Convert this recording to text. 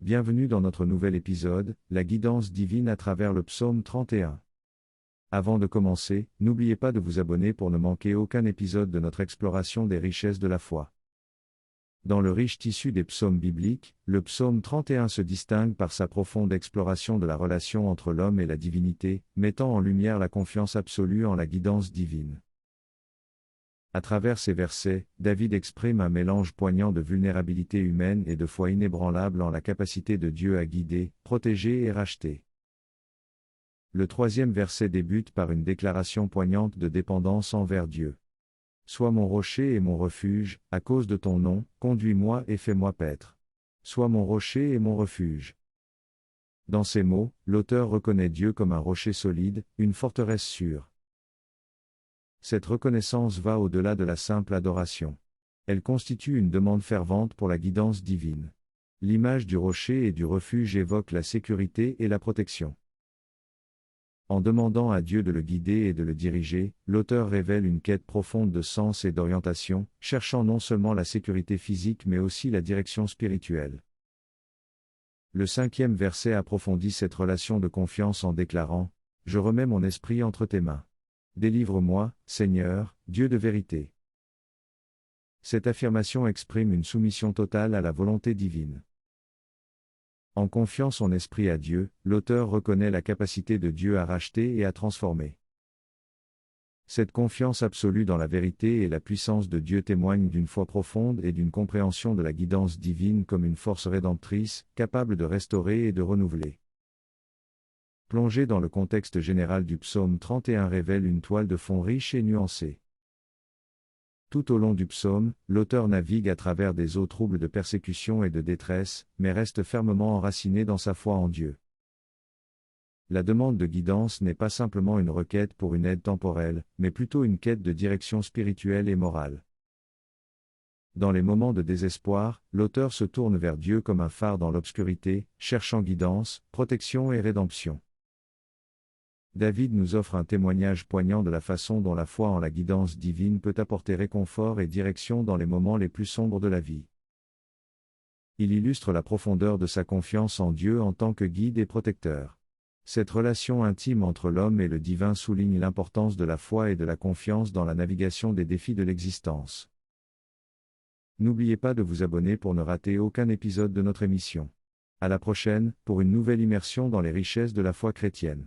Bienvenue dans notre nouvel épisode, la guidance divine à travers le psaume 31. Avant de commencer, n'oubliez pas de vous abonner pour ne manquer aucun épisode de notre exploration des richesses de la foi. Dans le riche tissu des psaumes bibliques, le psaume 31 se distingue par sa profonde exploration de la relation entre l'homme et la divinité, mettant en lumière la confiance absolue en la guidance divine. À travers ces versets, David exprime un mélange poignant de vulnérabilité humaine et de foi inébranlable en la capacité de Dieu à guider, protéger et racheter. Le troisième verset débute par une déclaration poignante de dépendance envers Dieu. « Sois mon rocher et mon refuge, à cause de ton nom, conduis-moi et fais-moi paître. Sois mon rocher et mon refuge. » Dans ces mots, l'auteur reconnaît Dieu comme un rocher solide, une forteresse sûre. Cette reconnaissance va au-delà de la simple adoration. Elle constitue une demande fervente pour la guidance divine. L'image du rocher et du refuge évoque la sécurité et la protection. En demandant à Dieu de le guider et de le diriger, l'auteur révèle une quête profonde de sens et d'orientation, cherchant non seulement la sécurité physique mais aussi la direction spirituelle. Le cinquième verset approfondit cette relation de confiance en déclarant « Je remets mon esprit entre tes mains. Délivre-moi, Seigneur, Dieu de vérité. » Cette affirmation exprime une soumission totale à la volonté divine. En confiant son esprit à Dieu, l'auteur reconnaît la capacité de Dieu à racheter et à transformer. Cette confiance absolue dans la vérité et la puissance de Dieu témoigne d'une foi profonde et d'une compréhension de la guidance divine comme une force rédemptrice, capable de restaurer et de renouveler. Plongé dans le contexte général du psaume 31 révèle une toile de fond riche et nuancée. Tout au long du psaume, l'auteur navigue à travers des eaux troubles de persécution et de détresse, mais reste fermement enraciné dans sa foi en Dieu. La demande de guidance n'est pas simplement une requête pour une aide temporelle, mais plutôt une quête de direction spirituelle et morale. Dans les moments de désespoir, l'auteur se tourne vers Dieu comme un phare dans l'obscurité, cherchant guidance, protection et rédemption. David nous offre un témoignage poignant de la façon dont la foi en la guidance divine peut apporter réconfort et direction dans les moments les plus sombres de la vie. Il illustre la profondeur de sa confiance en Dieu en tant que guide et protecteur. Cette relation intime entre l'homme et le divin souligne l'importance de la foi et de la confiance dans la navigation des défis de l'existence. N'oubliez pas de vous abonner pour ne rater aucun épisode de notre émission. À la prochaine, pour une nouvelle immersion dans les richesses de la foi chrétienne.